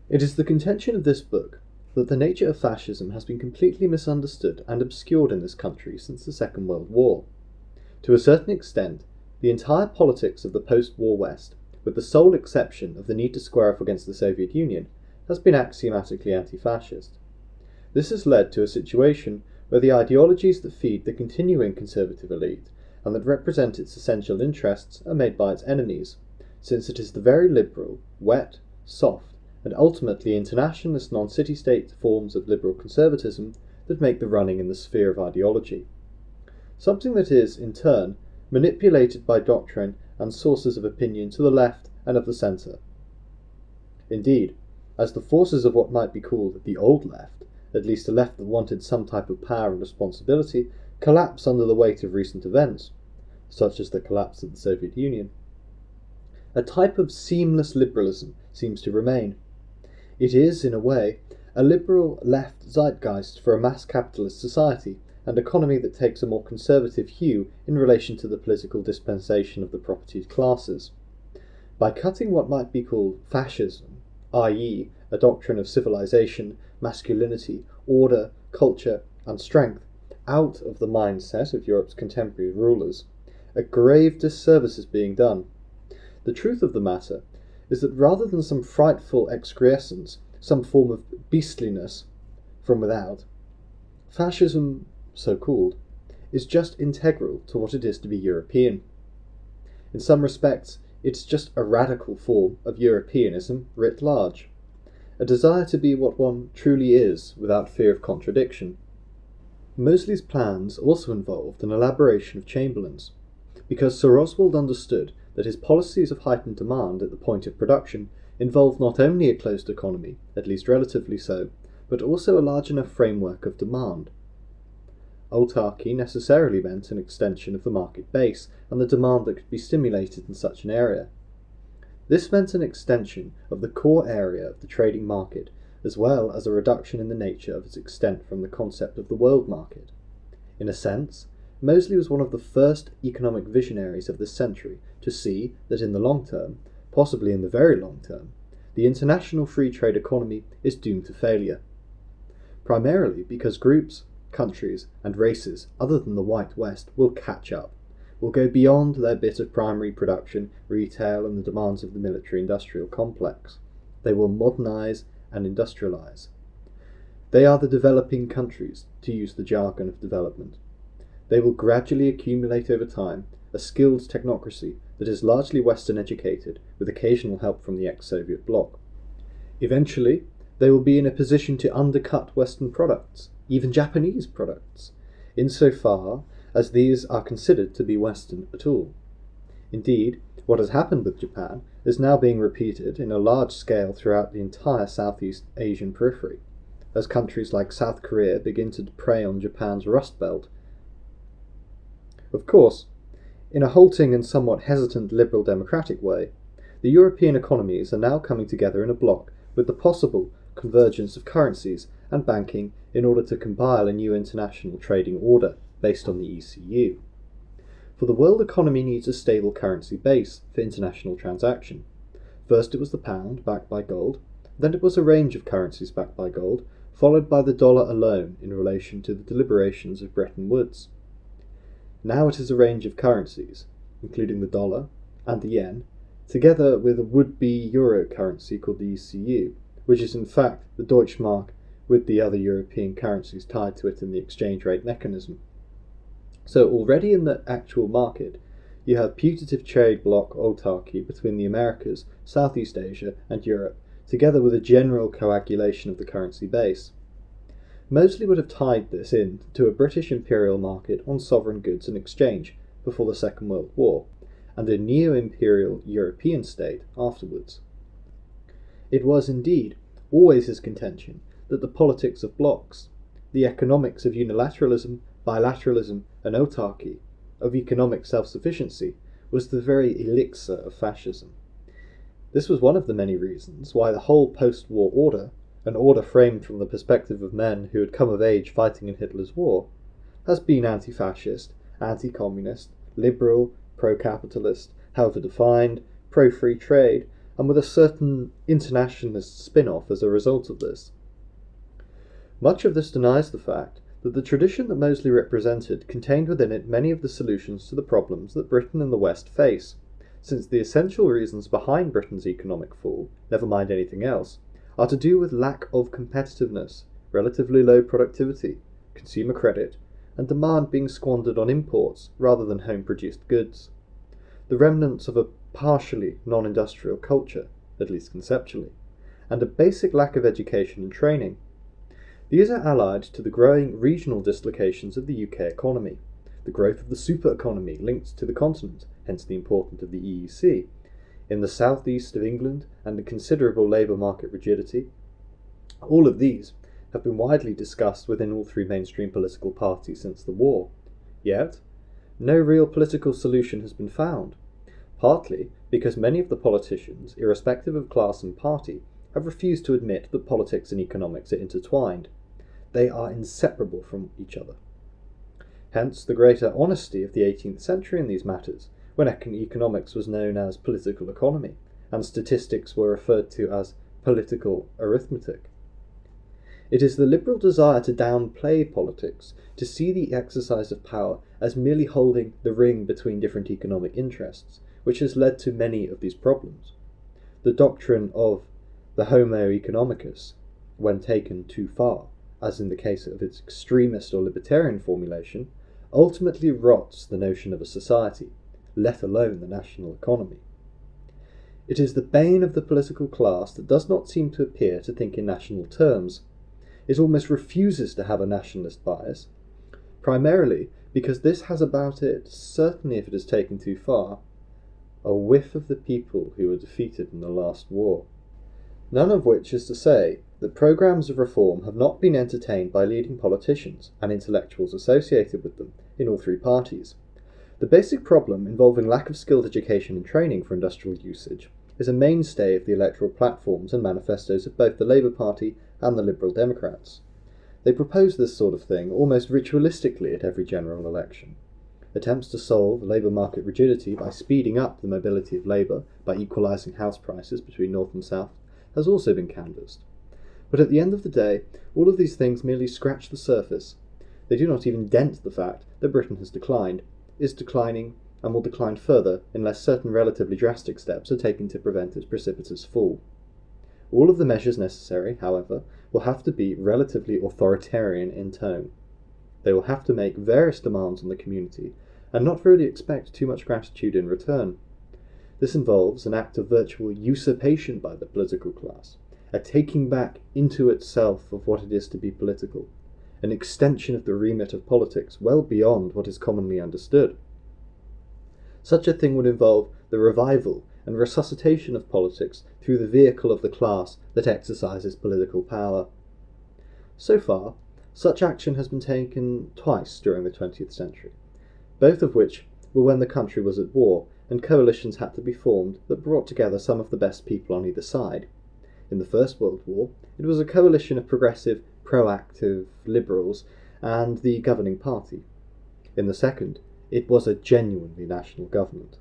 It is the contention of this book that the nature of fascism has been completely misunderstood and obscured in this country since the Second World War. To a certain extent, the entire politics of the post-war West, with the sole exception of the need to square off against the Soviet Union, has been axiomatically anti-fascist. This has led to a situation where the ideologies that feed the continuing conservative elite and that represent its essential interests are made by its enemies, since it is the very liberal, wet, soft, and ultimately internationalist non-city-state forms of liberal conservatism that make the running in the sphere of ideology. Something that is, in turn, manipulated by doctrine and sources of opinion to the left and of the centre. Indeed, as the forces of what might be called the old left, at least a left that wanted some type of power and responsibility, collapse under the weight of recent events, such as the collapse of the Soviet Union, a type of seamless liberalism seems to remain. It is, in a way, a liberal left zeitgeist for a mass capitalist society and economy that takes a more conservative hue in relation to the political dispensation of the propertied classes. By cutting what might be called fascism, i.e., a doctrine of civilization, masculinity, order, culture, and strength, out of the mindset of Europe's contemporary rulers, a grave disservice is being done. The truth of the matter is that rather than some frightful excrescence, some form of beastliness from without, fascism, so called, is just integral to what it is to be European. In some respects, it's just a radical form of Europeanism writ large, a desire to be what one truly is without fear of contradiction. Mosley's plans also involved an elaboration of Chamberlain's, because Sir Oswald understood that his policies of heightened demand at the point of production involved not only a closed economy, at least relatively so, but also a large enough framework of demand. Autarky necessarily meant an extension of the market base and the demand that could be stimulated in such an area. This meant an extension of the core area of the trading market, as well as a reduction in the nature of its extent from the concept of the world market. In a sense, Mosley was one of the first economic visionaries of this century to see that in the long term, possibly in the very long term, the international free trade economy is doomed to failure. Primarily because groups, countries, and races other than the white West will catch up, will go beyond their bit of primary production, retail, and the demands of the military-industrial complex. They will modernise and industrialise. They are the developing countries, to use the jargon of development. They will gradually accumulate over time a skilled technocracy that is largely Western educated, with occasional help from the ex-Soviet bloc. Eventually, they will be in a position to undercut Western products, even Japanese products, insofar as these are considered to be Western at all. Indeed, what has happened with Japan is now being repeated in a large scale throughout the entire Southeast Asian periphery, as countries like South Korea begin to prey on Japan's Rust Belt. Of course, in a halting and somewhat hesitant liberal democratic way, the European economies are now coming together in a bloc with the possible convergence of currencies and banking in order to compile a new international trading order based on the ECU. For the world economy needs a stable currency base for international transaction. First it was the pound, backed by gold, then it was a range of currencies backed by gold, followed by the dollar alone in relation to the deliberations of Bretton Woods. Now it is a range of currencies, including the dollar and the yen, together with a would-be euro currency called the ECU, which is in fact the Deutschmark with the other European currencies tied to it in the exchange rate mechanism. So already in the actual market, you have putative trade bloc autarky between the Americas, Southeast Asia and Europe, together with a general coagulation of the currency base. Mosley would have tied this in to a British imperial market on sovereign goods and exchange before the Second World War, and a neo-imperial European state afterwards. It was indeed always his contention that the politics of blocs, the economics of unilateralism, bilateralism, and autarky, of economic self-sufficiency, was the very elixir of fascism. This was one of the many reasons why the whole post-war order, an order framed from the perspective of men who had come of age fighting in Hitler's war, has been anti-fascist, anti-communist, liberal, pro-capitalist, however defined, pro-free trade, and with a certain internationalist spin-off as a result of this. Much of this denies the fact that the tradition that Mosley represented contained within it many of the solutions to the problems that Britain and the West face, since the essential reasons behind Britain's economic fall, never mind anything else, are to do with lack of competitiveness, relatively low productivity, consumer credit, and demand being squandered on imports rather than home-produced goods. The remnants of a partially non-industrial culture, at least conceptually, and a basic lack of education and training. These are allied to the growing regional dislocations of the UK economy, the growth of the super economy linked to the continent, hence the importance of the EEC, in the southeast of England, and the considerable labour market rigidity. All of these have been widely discussed within all three mainstream political parties since the war. Yet, no real political solution has been found, partly because many of the politicians, irrespective of class and party, have refused to admit that politics and economics are intertwined. They are inseparable from each other. Hence the greater honesty of the 18th century in these matters, when economics was known as political economy, and statistics were referred to as political arithmetic. It is the liberal desire to downplay politics, to see the exercise of power as merely holding the ring between different economic interests, which has led to many of these problems. The doctrine of the homo economicus, when taken too far, as in the case of its extremist or libertarian formulation, ultimately rots the notion of a society, let alone the national economy. It is the bane of the political class that does not seem to appear to think in national terms. It almost refuses to have a nationalist bias, primarily because this has about it, certainly if it is taken too far, a whiff of the people who were defeated in the last war. None of which is to say that programs of reform have not been entertained by leading politicians and intellectuals associated with them in all three parties. The basic problem involving lack of skilled education and training for industrial usage is a mainstay of the electoral platforms and manifestos of both the Labour Party and the Liberal Democrats. They propose this sort of thing almost ritualistically at every general election. Attempts to solve labour market rigidity by speeding up the mobility of labour by equalising house prices between north and south has also been canvassed. But at the end of the day, all of these things merely scratch the surface. They do not even dent the fact that Britain has declined, is declining, and will decline further unless certain relatively drastic steps are taken to prevent its precipitous fall. All of the measures necessary, however, will have to be relatively authoritarian in tone. They will have to make various demands on the community, and not really expect too much gratitude in return. This involves an act of virtual usurpation by the political class, a taking back into itself of what it is to be political, an extension of the remit of politics well beyond what is commonly understood. Such a thing would involve the revival and resuscitation of politics through the vehicle of the class that exercises political power. So far, such action has been taken twice during the 20th century, both of which were when the country was at war and coalitions had to be formed that brought together some of the best people on either side. In the First World War, it was a coalition of progressive, proactive liberals and the governing party. In the Second, it was a genuinely national government.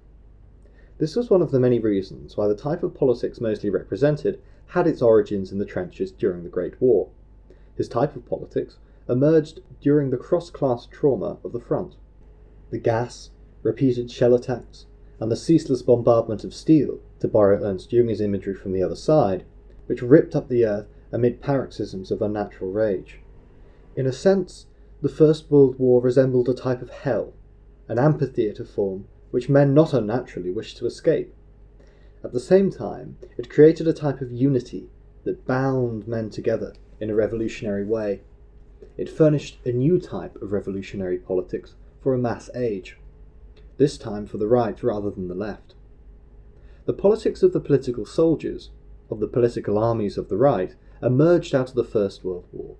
This was one of the many reasons why the type of politics Mosley represented had its origins in the trenches during the Great War. His type of politics emerged during the cross-class trauma of the front. The gas, repeated shell attacks, and the ceaseless bombardment of steel, to borrow Ernst Jünger's imagery from the other side, which ripped up the earth amid paroxysms of unnatural rage. In a sense, the First World War resembled a type of hell, an amphitheatre form which men not unnaturally wished to escape. At the same time, it created a type of unity that bound men together in a revolutionary way. It furnished a new type of revolutionary politics for a mass age, this time for the right rather than the left. The politics of the political soldiers, of the political armies of the right, emerged out of the First World War,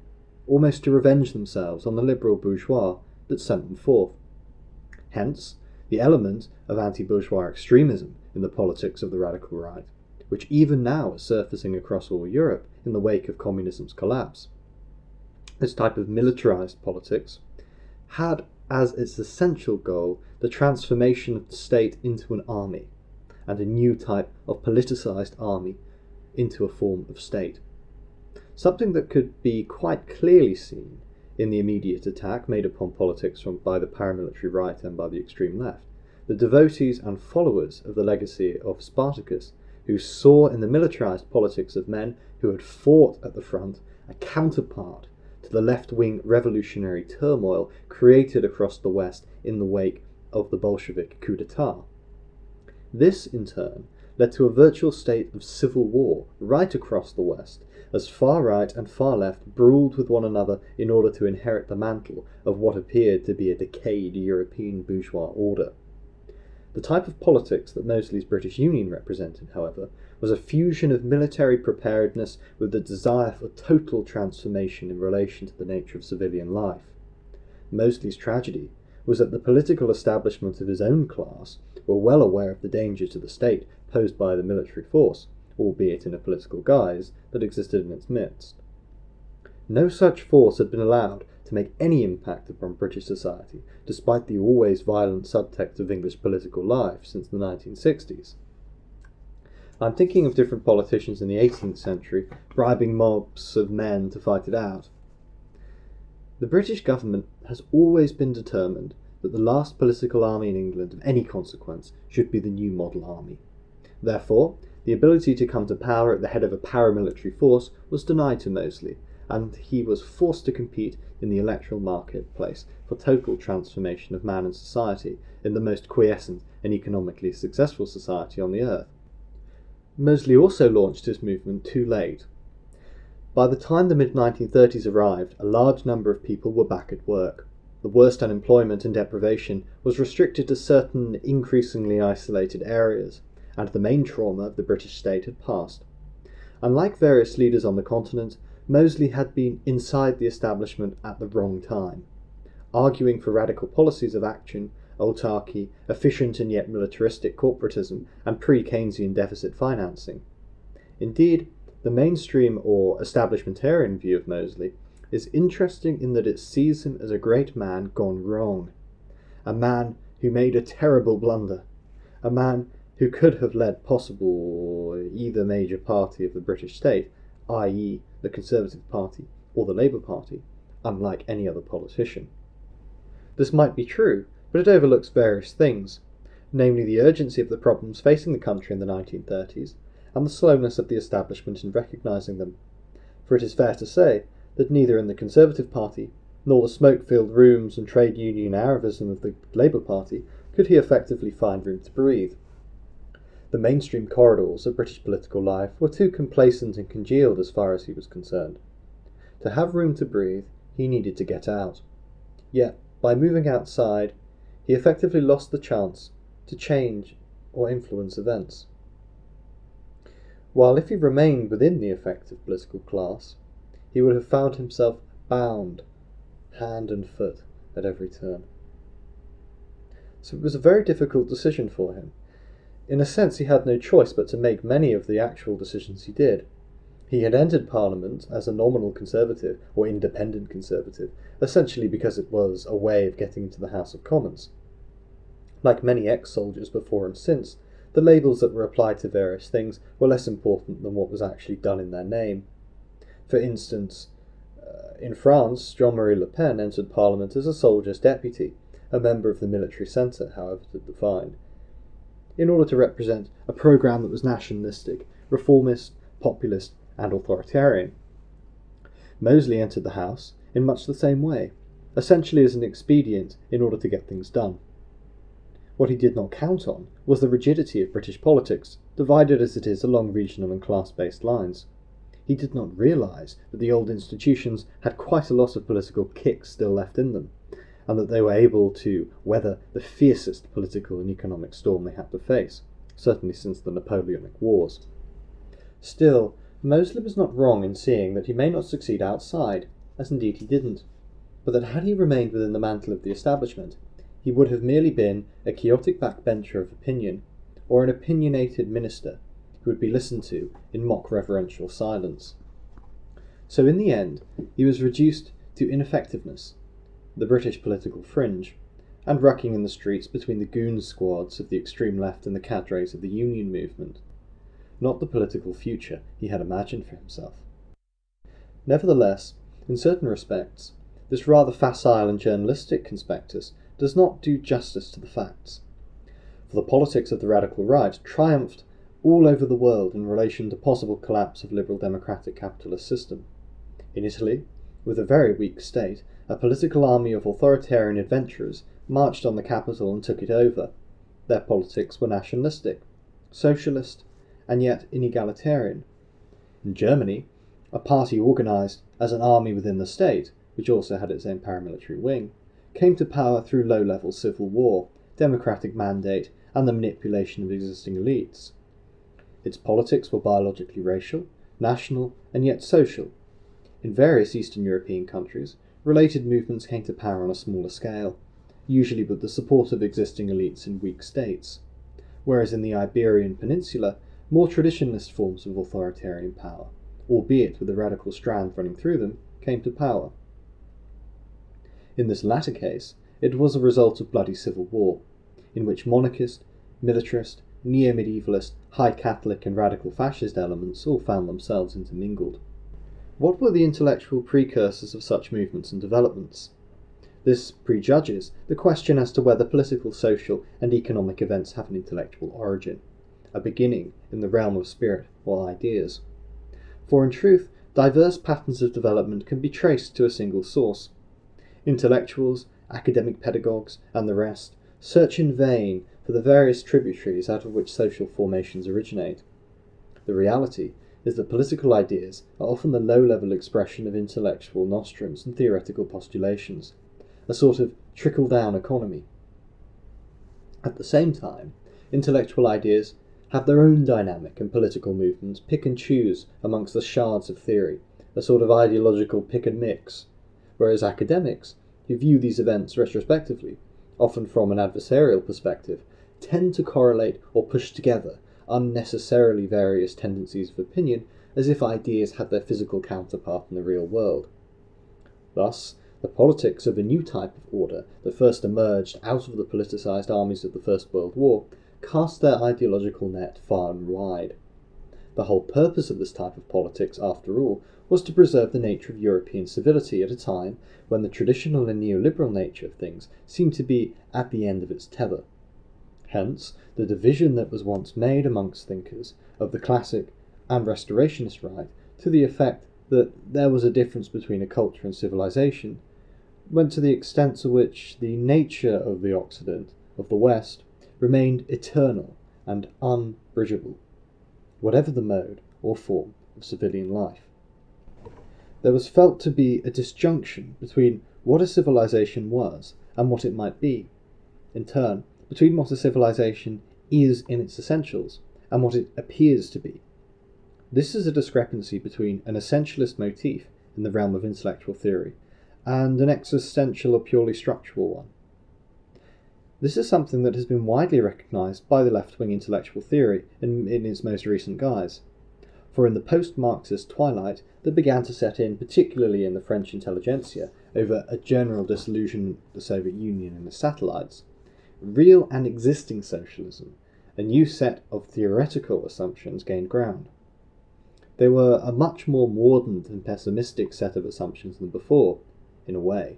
almost to revenge themselves on the liberal bourgeois that sent them forth. Hence, the element of anti-bourgeois extremism in the politics of the radical right, which even now is surfacing across all Europe in the wake of communism's collapse. This type of militarized politics had as its essential goal the transformation of the state into an army, and a new type of politicised army into a form of state. Something that could be quite clearly seen in the immediate attack made upon politics by the paramilitary right and by the extreme left. The devotees and followers of the legacy of Spartacus, who saw in the militarised politics of men who had fought at the front a counterpart to the left-wing revolutionary turmoil created across the West in the wake of the Bolshevik coup d'etat. This, in turn, led to a virtual state of civil war right across the West, as far right and far left brawled with one another in order to inherit the mantle of what appeared to be a decayed European bourgeois order. The type of politics that Mosley's British Union represented, however, was a fusion of military preparedness with the desire for total transformation in relation to the nature of civilian life. Mosley's tragedy was that the political establishment of his own class were well aware of the danger to the state posed by the military force, albeit in a political guise, that existed in its midst. No such force had been allowed to make any impact upon British society, despite the always violent subtext of English political life since the 1960s. I'm thinking of different politicians in the 18th century bribing mobs of men to fight it out. The British government has always been determined that the last political army in England of any consequence should be the new model army. Therefore, the ability to come to power at the head of a paramilitary force was denied to Mosley, and he was forced to compete in the electoral marketplace for total transformation of man and society in the most quiescent and economically successful society on the earth. Mosley also launched his movement too late. By the time the mid-1930s arrived, a large number of people were back at work. The worst unemployment and deprivation was restricted to certain increasingly isolated areas, and the main trauma of the British state had passed. Unlike various leaders on the continent, Mosley had been inside the establishment at the wrong time, arguing for radical policies of action, autarky, efficient and yet militaristic corporatism, and pre-Keynesian deficit financing. Indeed, the mainstream or establishmentarian view of Mosley is interesting in that it sees him as a great man gone wrong, a man who made a terrible blunder, a man who could have led possible either major party of the British state, i.e. the Conservative Party or the Labour Party, unlike any other politician. This might be true, but it overlooks various things, namely the urgency of the problems facing the country in the 1930s, and the slowness of the establishment in recognising them. For it is fair to say that neither in the Conservative Party, nor the smoke-filled rooms and trade union Arabism of the Labour Party could he effectively find room to breathe. The mainstream corridors of British political life were too complacent and congealed as far as he was concerned. To have room to breathe, he needed to get out. Yet, by moving outside, he effectively lost the chance to change or influence events. While if he remained within the effective political class, he would have found himself bound, hand and foot, at every turn. So it was a very difficult decision for him. In a sense, he had no choice but to make many of the actual decisions he did. He had entered Parliament as a nominal Conservative, or independent Conservative, essentially because it was a way of getting into the House of Commons. Like many ex-soldiers before and since, the labels that were applied to various things were less important than what was actually done in their name. For instance, in France, Jean-Marie Le Pen entered Parliament as a soldier's deputy, a member of the military centre, however defined, in order to represent a programme that was nationalistic, reformist, populist, and authoritarian. Mosley entered the House in much the same way, essentially as an expedient in order to get things done. What he did not count on was the rigidity of British politics, divided as it is along regional and class-based lines. He did not realise that the old institutions had quite a lot of political kick still left in them, and that they were able to weather the fiercest political and economic storm they had to face, certainly since the Napoleonic Wars. Still, Mosley was not wrong in seeing that he may not succeed outside, as indeed he didn't, but that had he remained within the mantle of the establishment, he would have merely been a chaotic backbencher of opinion, or an opinionated minister who would be listened to in mock reverential silence. So in the end, he was reduced to ineffectiveness, the British political fringe, and rucking in the streets between the goon squads of the extreme left and the cadres of the union movement. Not the political future he had imagined for himself. Nevertheless, in certain respects, this rather facile and journalistic conspectus does not do justice to the facts. For the politics of the radical right triumphed all over the world in relation to possible collapse of liberal democratic capitalist system. In Italy, with a very weak state, a political army of authoritarian adventurers marched on the capital and took it over. Their politics were nationalistic, socialist, and yet inegalitarian. In Germany, a party organised as an army within the state, which also had its own paramilitary wing, came to power through low-level civil war, democratic mandate, and the manipulation of existing elites. Its politics were biologically racial, national, and yet social. In various Eastern European countries, related movements came to power on a smaller scale, usually with the support of existing elites in weak states, whereas in the Iberian Peninsula, more traditionalist forms of authoritarian power, albeit with a radical strand running through them, came to power. In this latter case, it was a result of bloody civil war, in which monarchist, militarist, neo-medievalist, high Catholic and radical fascist elements all found themselves intermingled. What were the intellectual precursors of such movements and developments? This prejudges the question as to whether political, social, and economic events have an intellectual origin, a beginning in the realm of spirit or ideas. For in truth, diverse patterns of development can be traced to a single source. Intellectuals, academic pedagogues, and the rest search in vain for the various tributaries out of which social formations originate. The reality is that political ideas are often the low-level expression of intellectual nostrums and theoretical postulations, a sort of trickle-down economy. At the same time, intellectual ideas have their own dynamic, and political movements pick and choose amongst the shards of theory, a sort of ideological pick and mix, whereas academics, who view these events retrospectively, often from an adversarial perspective, tend to correlate or push together unnecessarily various tendencies of opinion as if ideas had their physical counterpart in the real world. Thus, the politics of a new type of order that first emerged out of the politicised armies of the First World War cast their ideological net far and wide. The whole purpose of this type of politics, after all, was to preserve the nature of European civility at a time when the traditional and neoliberal nature of things seemed to be at the end of its tether. Hence, the division that was once made amongst thinkers of the classic and restorationist right to the effect that there was a difference between a culture and civilization went to the extent to which the nature of the Occident, of the West, remained eternal and unbridgeable, whatever the mode or form of civilian life. There was felt to be a disjunction between what a civilization was and what it might be, in turn, between what a civilization is in its essentials and what it appears to be. This is a discrepancy between an essentialist motif in the realm of intellectual theory and an existential or purely structural one. This is something that has been widely recognised by the left-wing intellectual theory in its most recent guise. For in the post-Marxist twilight that began to set in, particularly in the French intelligentsia, over a general disillusionment of the Soviet Union and its satellites, real and existing socialism, a new set of theoretical assumptions gained ground. They were a much more mordant and pessimistic set of assumptions than before, in a way.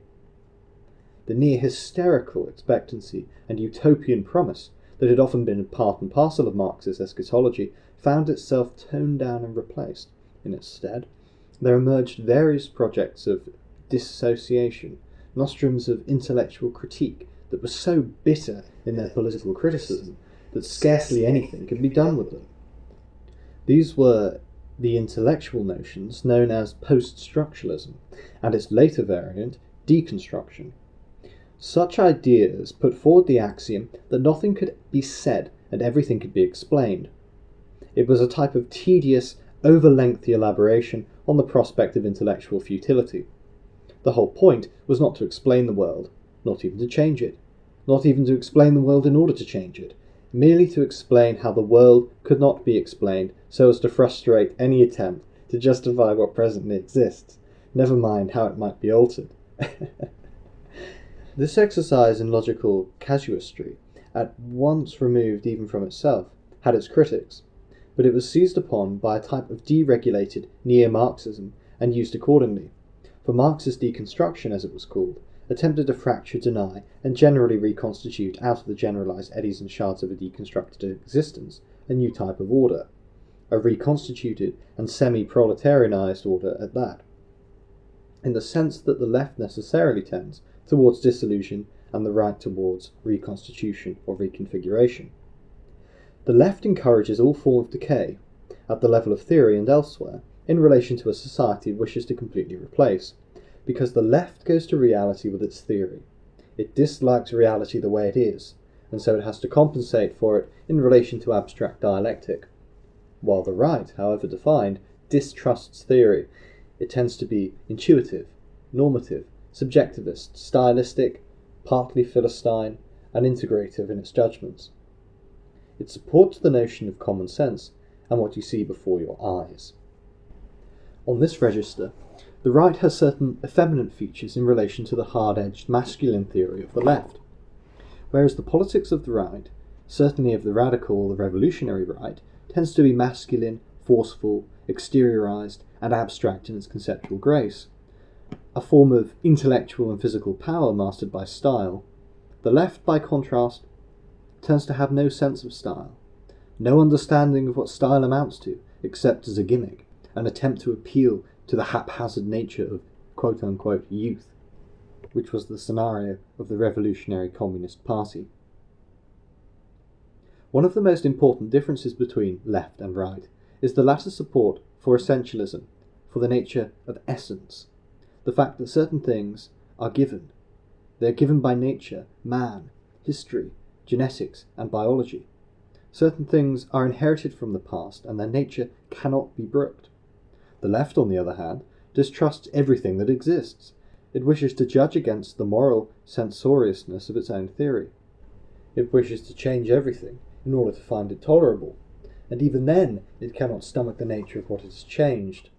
The near hysterical expectancy and utopian promise that had often been part and parcel of Marxist eschatology found itself toned down and replaced. In its stead, there emerged various projects of dissociation, nostrums of intellectual critique that were so bitter in their political criticism that scarcely anything could be done with them. These were the intellectual notions known as post-structuralism, and its later variant, deconstruction. Such ideas put forward the axiom that nothing could be said and everything could be explained. It was a type of tedious, over-lengthy elaboration on the prospect of intellectual futility. The whole point was not to explain the world, not even to change it, not even to explain the world in order to change it, merely to explain how the world could not be explained so as to frustrate any attempt to justify what presently exists, never mind how it might be altered. This exercise in logical casuistry, at once removed even from itself, had its critics, but it was seized upon by a type of deregulated neo-Marxism and used accordingly, for Marxist deconstruction, as it was called, attempted to fracture, deny, and generally reconstitute out of the generalized eddies and shards of a deconstructed existence a new type of order, a reconstituted and semi-proletarianized order at that, in the sense that the left necessarily tends towards dissolution and the right towards reconstitution or reconfiguration. The left encourages all form of decay, at the level of theory and elsewhere, in relation to a society it wishes to completely replace, because the left goes to reality with its theory. It dislikes reality the way it is, and so it has to compensate for it in relation to abstract dialectic, while the right, however defined, distrusts theory. It tends to be intuitive, normative, subjectivist, stylistic, partly philistine, and integrative in its judgments. It supports the notion of common sense and what you see before your eyes. On this register, the right has certain effeminate features in relation to the hard-edged masculine theory of the left, whereas the politics of the right, certainly of the radical or the revolutionary right, tends to be masculine, forceful, exteriorized, and abstract in its conceptual grace, a form of intellectual and physical power mastered by style. The left, by contrast, tends to have no sense of style, no understanding of what style amounts to, except as a gimmick, an attempt to appeal to the haphazard nature of quote-unquote youth, which was the scenario of the Revolutionary Communist Party. One of the most important differences between left and right is the latter's support for essentialism, for the nature of essence, the fact that certain things are given. They are given by nature, man, history, genetics, and biology. Certain things are inherited from the past, and their nature cannot be brooked. The left, on the other hand, distrusts everything that exists. It wishes to judge against the moral censoriousness of its own theory. It wishes to change everything in order to find it tolerable, and even then it cannot stomach the nature of what it has changed.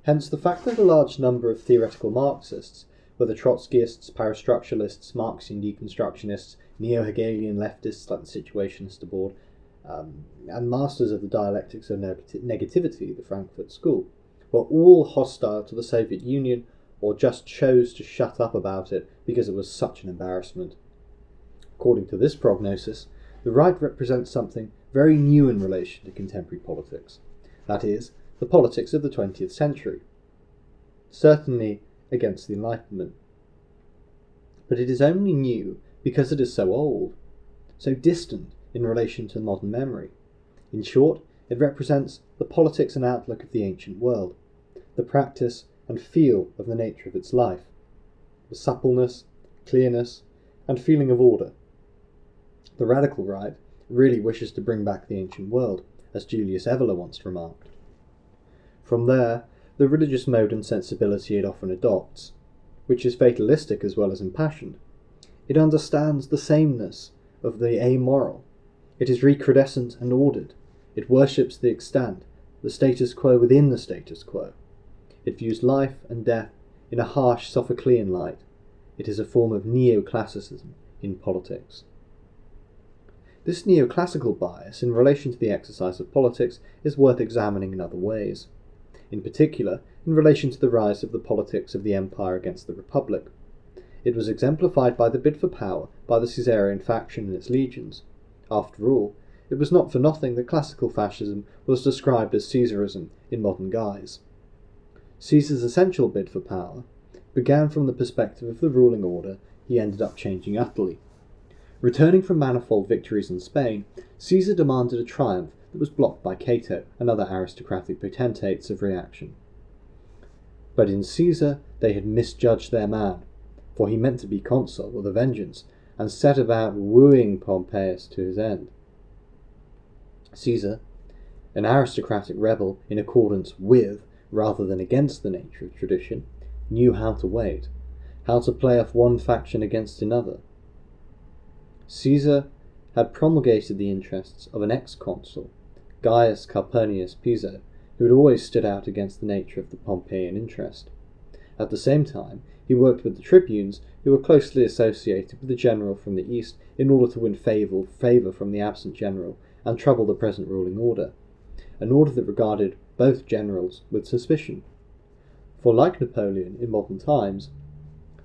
Hence the fact that a large number of theoretical Marxists, whether Trotskyists, parastructuralists, Marxian deconstructionists, neo-Hegelian leftists like the Situationist Board, and masters of the dialectics of negativity, the Frankfurt School, were all hostile to the Soviet Union or just chose to shut up about it because it was such an embarrassment. According to this prognosis, the right represents something very new in relation to contemporary politics, that is, the politics of the 20th century, certainly against the Enlightenment. But it is only new because it is so old, so distant in relation to modern memory. In short, it represents the politics and outlook of the ancient world, the practice and feel of the nature of its life, the suppleness, clearness, and feeling of order. The radical right really wishes to bring back the ancient world, as Julius Evola once remarked. From there, the religious mode and sensibility it often adopts, which is fatalistic as well as impassioned. It understands the sameness of the amoral. It is recrudescent and ordered. It worships the extant, the status quo within the status quo. It views life and death in a harsh Sophoclean light. It is a form of neoclassicism in politics. This neoclassical bias in relation to the exercise of politics is worth examining in other ways, in particular in relation to the rise of the politics of the empire against the republic. It was exemplified by the bid for power by the Caesarian faction and its legions. After all, it was not for nothing that classical fascism was described as Caesarism in modern guise. Caesar's essential bid for power began from the perspective of the ruling order he ended up changing utterly. Returning from manifold victories in Spain, Caesar demanded a triumph that was blocked by Cato and other aristocratic potentates of reaction. But in Caesar they had misjudged their man, for he meant to be consul with a vengeance, and set about wooing Pompeius to his end. Caesar, an aristocratic rebel in accordance with, rather than against the nature of tradition, knew how to wait, how to play off one faction against another. Caesar had promulgated the interests of an ex-consul, Gaius Calpurnius Piso, who had always stood out against the nature of the Pompeian interest. At the same time, He worked with the tribunes, who were closely associated with the general from the east, in order to win favour from the absent general and trouble the present ruling order, an order that regarded both generals with suspicion. For like Napoleon in modern times,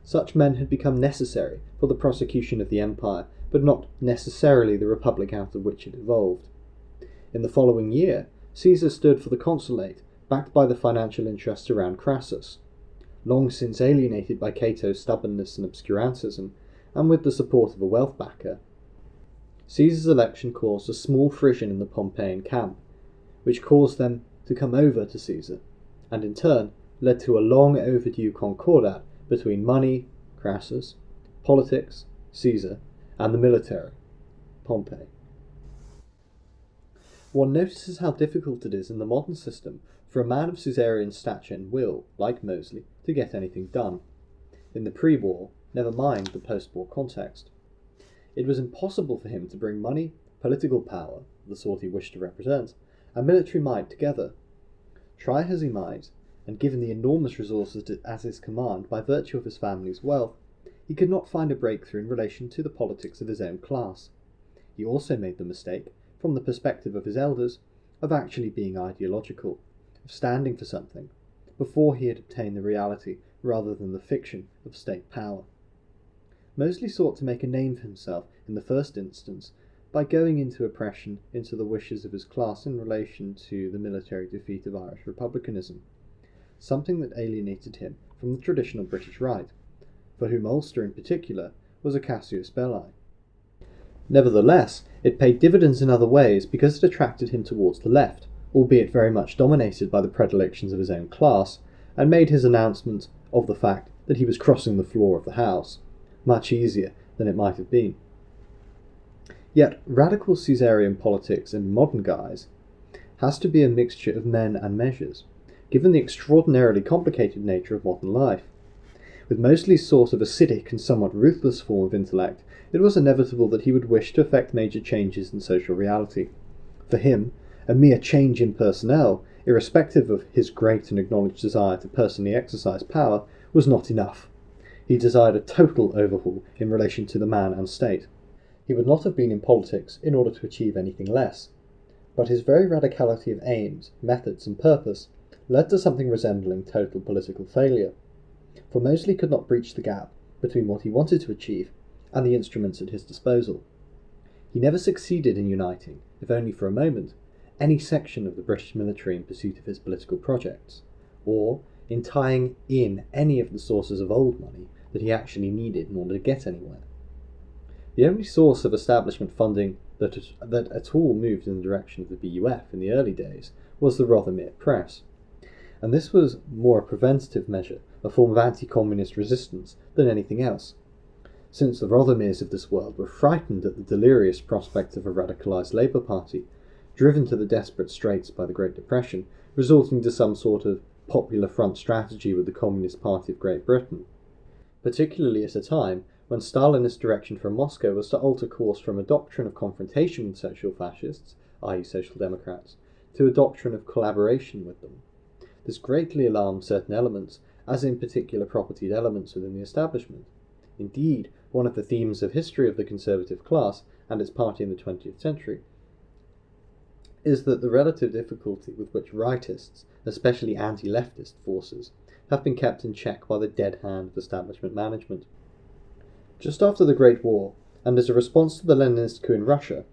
such men had become necessary for the prosecution of the empire, but not necessarily the republic out of which it evolved. In the following year, Caesar stood for the consulate, backed by the financial interests around Crassus, long since alienated by Cato's stubbornness and obscurantism, and with the support of a wealth backer. Caesar's election caused a small frisson in the Pompeian camp, which caused them to come over to Caesar, and in turn led to a long overdue concordat between money, Crassus, politics, Caesar, and the military, Pompey. One notices how difficult it is in the modern system for a man of Caesarian stature and will, like Mosley, to get anything done. In the pre-war, never mind the post-war context. It was impossible for him to bring money, political power, the sort he wished to represent, and military might together. Try as he might, and given the enormous resources at his command by virtue of his family's wealth, he could not find a breakthrough in relation to the politics of his own class. He also made the mistake, from the perspective of his elders, of actually being ideological, of standing for something, before he had obtained the reality rather than the fiction of state power. Mosley sought to make a name for himself in the first instance by going into oppression into the wishes of his class in relation to the military defeat of Irish republicanism, something that alienated him from the traditional British right, for whom Ulster in particular was a casus belli. Nevertheless, it paid dividends in other ways because it attracted him towards the left, albeit very much dominated by the predilections of his own class, and made his announcement of the fact that he was crossing the floor of the House much easier than it might have been. Yet radical Caesarian politics in modern guise has to be a mixture of men and measures, given the extraordinarily complicated nature of modern life. With Mosley's sort of acidic and somewhat ruthless form of intellect, it was inevitable that he would wish to effect major changes in social reality. For him, a mere change in personnel, irrespective of his great and acknowledged desire to personally exercise power, was not enough. He desired a total overhaul in relation to the man and state. He would not have been in politics in order to achieve anything less, but his very radicality of aims, methods, and purpose led to something resembling total political failure. For Mosley could not breach the gap between what he wanted to achieve and the instruments at his disposal. He never succeeded in uniting, if only for a moment, any section of the British military in pursuit of his political projects, or in tying in any of the sources of old money that he actually needed in order to get anywhere. The only source of establishment funding that at all moved in the direction of the BUF in the early days was the Rothermere Press, and this was more a preventative measure, a form of anti-communist resistance, than anything else, since the Rothermeres of this world were frightened at the delirious prospect of a radicalised Labour Party, driven to the desperate straits by the Great Depression, resulting to some sort of popular front strategy with the Communist Party of Great Britain, particularly at a time when Stalinist direction from Moscow was to alter course from a doctrine of confrontation with social fascists, i.e. social democrats, to a doctrine of collaboration with them. This greatly alarmed certain elements, as in particular propertied elements within the establishment. Indeed, one of the themes of history of the conservative class and its party in the 20th century is that the relative difficulty with which rightists, especially anti-leftist forces, have been kept in check by the dead hand of establishment management. Just after the Great War, and as a response to the Leninist coup in Russia,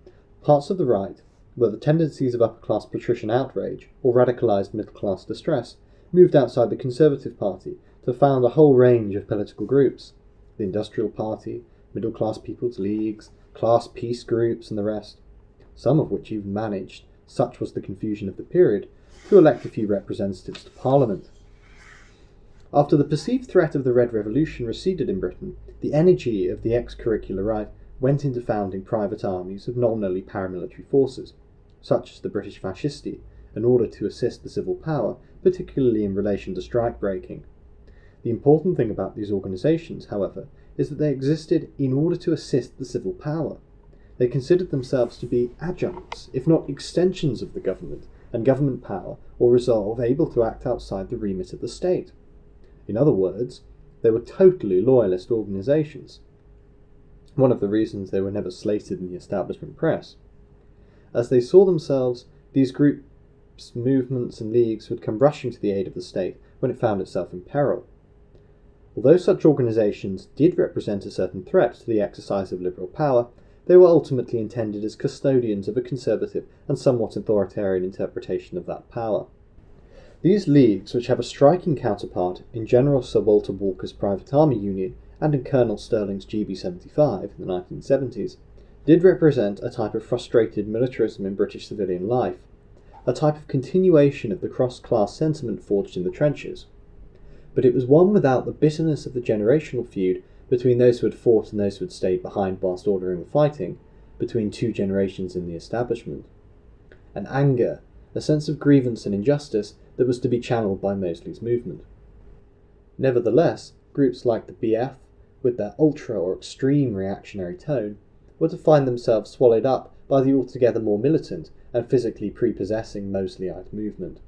parts of the right, where the tendencies of upper-class patrician outrage or radicalised middle-class distress, moved outside the Conservative Party to found a whole range of political groups: the Industrial Party, middle-class people's leagues, class peace groups, and the rest, some of which even managed, such was the confusion of the period, to elect a few representatives to Parliament. After the perceived threat of the Red Revolution receded in Britain, the energy of the ex-curricular right went into founding private armies of nominally paramilitary forces, such as the British Fascisti, in order to assist the civil power, particularly in relation to strike-breaking. The important thing about these organisations, however, is that they existed in order to assist the civil power. They considered themselves to be adjuncts, if not extensions of the government and government power or resolve able to act outside the remit of the state. In other words, they were totally loyalist organisations, one of the reasons they were never slated in the establishment press. As they saw themselves, these groups, movements and leagues would come rushing to the aid of the state when it found itself in peril. Although such organisations did represent a certain threat to the exercise of liberal power, they were ultimately intended as custodians of a conservative and somewhat authoritarian interpretation of that power. These leagues, which have a striking counterpart in General Sir Walter Walker's Private Army Union and in Colonel Sterling's GB-75 in the 1970s, did represent a type of frustrated militarism in British civilian life, a type of continuation of the cross-class sentiment forged in the trenches. But it was one without the bitterness of the generational feud between those who had fought and those who had stayed behind whilst ordering the fighting, between two generations in the establishment. An anger, a sense of grievance and injustice that was to be channeled by Mosley's movement. Nevertheless, groups like the BF, with their ultra or extreme reactionary tone, were to find themselves swallowed up by the altogether more militant and physically prepossessing Mosleyite movement.